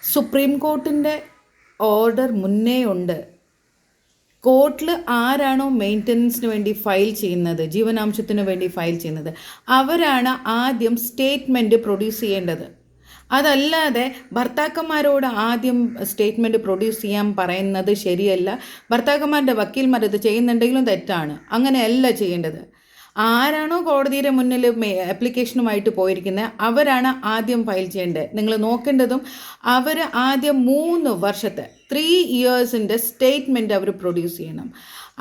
Supreme കോർട്ടിൻ്റെ order മുന്നേ ഉണ്ട്. കോർട്ടിൽ ആരാണോ മെയിൻ്റനൻസിന് വേണ്ടി ഫയൽ ചെയ്യുന്നത്, ജീവനാംശത്തിന് വേണ്ടി ഫയൽ ചെയ്യുന്നത്, അവരാണ് ആദ്യം സ്റ്റേറ്റ്മെൻറ്റ് പ്രൊഡ്യൂസ് ചെയ്യേണ്ടത്. അതല്ലാതെ ഭർത്താക്കന്മാരോട് ആദ്യം സ്റ്റേറ്റ്മെൻറ്റ് പ്രൊഡ്യൂസ് ചെയ്യാൻ പറയുന്നത് ശരിയല്ല. ഭർത്താക്കന്മാരുടെ വക്കീൽമാർ ഇത് ചെയ്യുന്നുണ്ടെങ്കിലും തെറ്റാണ്. അങ്ങനെയല്ല ചെയ്യേണ്ടത്. ആരാണോ കോടതിയുടെ മുന്നിൽ ആപ്ലിക്കേഷനുമായിട്ട് പോയിരിക്കുന്നത് അവരാണ് ആദ്യം ഫയൽ ചെയ്യേണ്ടത്. നിങ്ങൾ നോക്കേണ്ടതും അവർ ആദ്യം 3 വർഷത്തെ 3 ഇയേഴ്സിൻ്റെ സ്റ്റേറ്റ്മെൻറ്റ് അവർ പ്രൊഡ്യൂസ് ചെയ്യണം.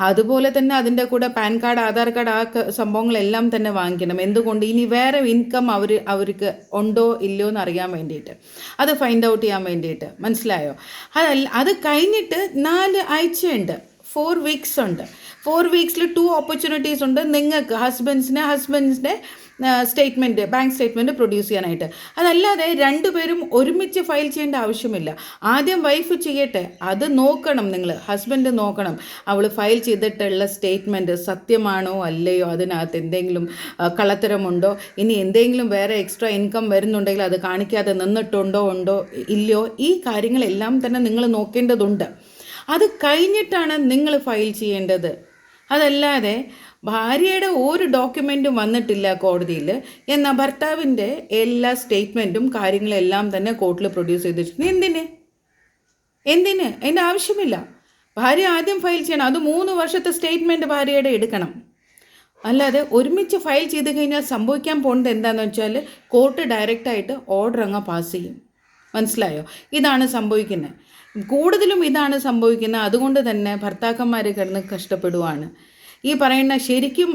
അതുപോലെ തന്നെ അതിൻ്റെ കൂടെ പാൻ കാർഡ്, ആധാർ കാർഡ്, സംഭവങ്ങളെല്ലാം തന്നെ വാങ്ങിക്കണം. എന്തുകൊണ്ട്? ഇനി വേറെ ഇൻകം അവർക്ക് ഉണ്ടോ ഇല്ലയോ എന്ന് അറിയാൻ വേണ്ടിയിട്ട്, അത് ഫൈൻഡ് ഔട്ട് ചെയ്യാൻ വേണ്ടിയിട്ട്. മനസ്സിലായോ? അത് കഴിഞ്ഞിട്ട് 4 ആഴ്ചയുണ്ട്, 4 വീക്സ് ഉണ്ട്. 4 വീക്സിൽ 2 ഓപ്പർച്യൂണിറ്റീസ് ഉണ്ട് നിങ്ങൾക്ക് ഹസ്ബൻഡ്സിൻ്റെ സ്റ്റേറ്റ്മെൻറ്റ്, ബാങ്ക് സ്റ്റേറ്റ്മെൻറ്റ് പ്രൊഡ്യൂസ് ചെയ്യാനായിട്ട്. അതല്ലാതെ രണ്ടുപേരും ഒരുമിച്ച് ഫയൽ ചെയ്യേണ്ട ആവശ്യമില്ല. ആദ്യം വൈഫ് ചെയ്യട്ടെ, അത് നോക്കണം. നിങ്ങൾ ഹസ്ബൻഡ് നോക്കണം അവൾ ഫയൽ ചെയ്തിട്ടുള്ള സ്റ്റേറ്റ്മെൻറ്റ് സത്യമാണോ അല്ലയോ, അതിനകത്ത് എന്തെങ്കിലും കള്ളത്തരമുണ്ടോ, ഇനി എന്തെങ്കിലും വേറെ എക്സ്ട്രാ ഇൻകം വരുന്നുണ്ടെങ്കിൽ അത് കാണിക്കാതെ നിന്നിട്ടുണ്ടോ ഇല്ലയോ, ഈ കാര്യങ്ങളെല്ലാം തന്നെ നിങ്ങൾ നോക്കേണ്ടതുണ്ട്. അത് കഴിഞ്ഞിട്ടാണ് നിങ്ങൾ ഫയൽ ചെയ്യേണ്ടത്. അതല്ലാതെ ഭാര്യയുടെ ഒരു ഡോക്യുമെൻറ്റും വന്നിട്ടില്ല കോടതിയിൽ എന്നാൽ ഭർത്താവിൻ്റെ എല്ലാ സ്റ്റേറ്റ്മെൻറ്റും കാര്യങ്ങളെല്ലാം തന്നെ കോർട്ടിൽ പ്രൊഡ്യൂസ് ചെയ്തിട്ടുണ്ട്. എന്തിന്? അതിൻ്റെ ആവശ്യമില്ല. ഭാര്യ ആദ്യം ഫയൽ ചെയ്യണം. അത് 3 വർഷത്തെ സ്റ്റേറ്റ്മെൻറ്റ് ഭാര്യയുടെ എടുക്കണം. അല്ലാതെ ഒരുമിച്ച് ഫയൽ ചെയ്ത് കഴിഞ്ഞാൽ സംഭവിക്കാൻ പോകുന്നത് എന്താണെന്ന് വെച്ചാൽ കോർട്ട് ഡയറക്റ്റായിട്ട് ഓർഡർ അങ്ങ് പാസ് ചെയ്യും. മനസ്സിലായോ? ഇതാണ് സംഭവിക്കുന്നത്. കൂടുതലും ഇതാണ് സംഭവിക്കുന്നത്. അതുകൊണ്ട് തന്നെ ഭർത്താക്കന്മാർ കിടന്ന് കഷ്ടപ്പെടുവാണ്. ഈ പറയുന്ന ശരിക്കും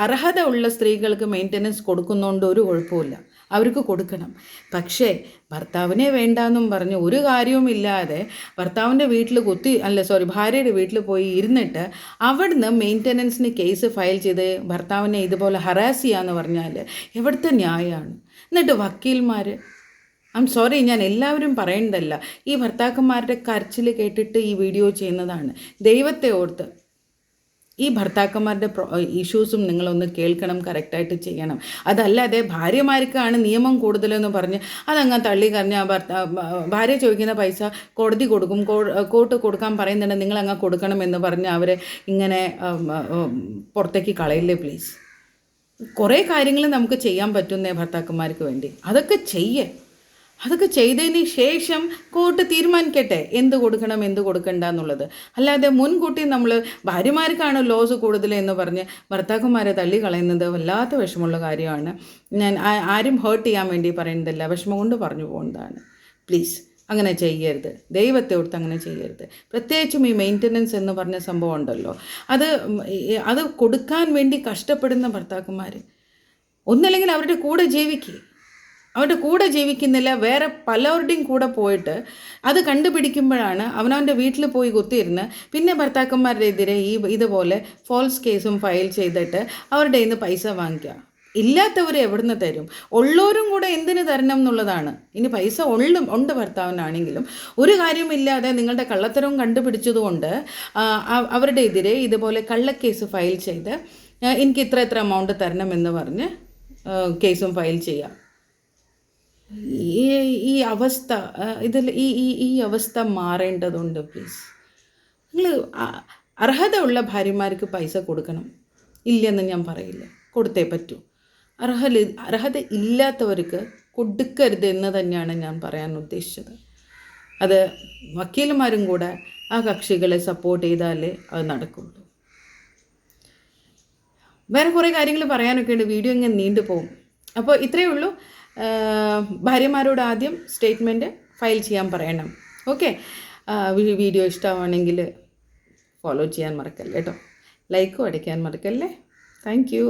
അർഹത ഉള്ള സ്ത്രീകൾക്ക് മെയിൻ്റനൻസ് കൊടുക്കുന്നതുകൊണ്ട് ഒരു കുഴപ്പമില്ല, അവർക്ക് കൊടുക്കണം. പക്ഷേ ഭർത്താവിനെ വേണ്ടാന്നും പറഞ്ഞ് ഒരു കാര്യവുമില്ലാതെ ഭർത്താവിൻ്റെ വീട്ടിൽ ഭാര്യയുടെ വീട്ടിൽ പോയി ഇരുന്നിട്ട് അവിടുന്ന് മെയിൻ്റനൻസിന് കേസ് ഫയൽ ചെയ്ത് ഭർത്താവിനെ ഇതുപോലെ ഹറാസ് ചെയ്യാന്ന് പറഞ്ഞാൽ എവിടുത്തെ ന്യായമാണ്? എന്നിട്ട് വക്കീൽമാർ, സോറി, ഞാൻ എല്ലാവരും പറയുന്നതല്ല, ഈ ഭർത്താക്കന്മാരുടെ കരച്ചിൽ കേട്ടിട്ട് ഈ വീഡിയോ ചെയ്യുന്നതാണ്. ദൈവത്തെ ഓർത്ത് ഈ ഭർത്താക്കന്മാരുടെ ഇഷ്യൂസും നിങ്ങളൊന്ന് കേൾക്കണം, കറക്റ്റായിട്ട് ചെയ്യണം. അതല്ലാതെ ഭാര്യമാർക്കാണ് നിയമം കൂടുതലെന്ന് പറഞ്ഞ് അതങ്ങ് തള്ളി കറിഞ്ഞാൽ ഭാര്യ ചോദിക്കുന്ന പൈസ കോടതി കൊടുക്കും, കോർട്ട് കൊടുക്കാൻ പറയുന്നുണ്ട്, നിങ്ങളങ്ങ് കൊടുക്കണമെന്ന് പറഞ്ഞ് അവരെ ഇങ്ങനെ പുറത്തേക്ക് കളയില്ലേ പ്ലീസ്. കുറേ കാര്യങ്ങൾ നമുക്ക് ചെയ്യാൻ പറ്റുന്നേ ഭർത്താക്കന്മാർക്ക് വേണ്ടി. അതൊക്കെ ചെയ്തതിന് ശേഷം കോർട്ട് തീരുമാനിക്കട്ടെ എന്ത് കൊടുക്കണം എന്ത് കൊടുക്കണ്ട എന്നുള്ളത്. അല്ലാതെ മുൻകൂട്ടി നമ്മൾ ഭാര്യമാർക്കാണ് ലോസ് കൂടുതൽ എന്ന് പറഞ്ഞ് ഭർത്താക്കന്മാരെ തള്ളി കളയുന്നത് വല്ലാത്ത വിഷമമുള്ള കാര്യമാണ്. ഞാൻ ആരും ഹേർട്ട് ചെയ്യാൻ വേണ്ടി പറയുന്നതല്ല, വിഷമം കൊണ്ട് പറഞ്ഞു പോകുന്നതാണ്. പ്ലീസ് അങ്ങനെ ചെയ്യരുത്, ദൈവത്തെ ഓർത്ത് അങ്ങനെ ചെയ്യരുത്. പ്രത്യേകിച്ചും ഈ മെയിൻ്റനൻസ് എന്ന് പറഞ്ഞ സംഭവം ഉണ്ടല്ലോ, അത് കൊടുക്കാൻ വേണ്ടി കഷ്ടപ്പെടുന്ന ഭർത്താക്കന്മാർ ഒന്നല്ലെങ്കിൽ അവരുടെ കൂടെ ജീവിക്കുന്നില്ല, വേറെ പലരുടെയും കൂടെ പോയിട്ട് അത് കണ്ടുപിടിക്കുമ്പോഴാണ് അവനവൻ്റെ വീട്ടിൽ പോയി കുത്തിയിരുന്ന് പിന്നെ ഭർത്താക്കന്മാരുടെ എതിരെ ഇതുപോലെ ഫോൾസ് കേസും ഫയൽ ചെയ്തിട്ട് അവരുടെ കയ്യിൽ നിന്ന് പൈസ വാങ്ങിക്കുക. ഇല്ലാത്തവർ എവിടുന്ന് തരും? ഉള്ളവരും കൂടെ എന്തിന് തരണം എന്നുള്ളതാണ്. ഇനി പൈസ ഉണ്ട് ഭർത്താവിനാണെങ്കിലും ഒരു കാര്യമില്ലാതെ നിങ്ങളുടെ കള്ളത്തരവും കണ്ടുപിടിച്ചതുകൊണ്ട് അവരുടെ എതിരെ ഇതുപോലെ കള്ളക്കേസ് ഫയൽ ചെയ്ത് എനിക്ക് ഇത്ര എമൗണ്ട് തരണമെന്ന് പറഞ്ഞ് കേസും ഫയൽ ചെയ്യാം. ഈ അവസ്ഥ ഈ അവസ്ഥ മാറേണ്ടതുണ്ട്. പ്ലീസ്, നിങ്ങൾ അർഹത ഉള്ള ഭാര്യമാർക്ക് പൈസ കൊടുക്കണം, ഇല്ലെന്ന് ഞാൻ പറയില്ല, കൊടുത്തേ പറ്റൂ. അർഹത ഇല്ലാത്തവർക്ക് കൊടുക്കരുത് എന്ന് തന്നെയാണ് ഞാൻ പറയാൻ ഉദ്ദേശിച്ചത്. അത് വക്കീലന്മാരും കൂടെ ആ കക്ഷികളെ സപ്പോർട്ട് ചെയ്താലേ അത് നടക്കുള്ളൂ. വേറെ കുറേ കാര്യങ്ങൾ പറയാനൊക്കെ ഉണ്ട്, വീഡിയോ ഇങ്ങനെ നീണ്ടു പോകും. അപ്പോൾ ഇത്രയേ ഉള്ളൂ. ഭാര്യമാരോട് ആദ്യം സ്റ്റേറ്റ്മെൻറ്റ് ഫയൽ ചെയ്യാൻ പറയണം. ഓക്കെ, വീഡിയോ ഇഷ്ടമാണെങ്കിൽ ഫോളോ ചെയ്യാൻ മറക്കല്ലേ കേട്ടോ, ലൈക്കും അടിക്കാൻ മറക്കല്ലേ. Thank you.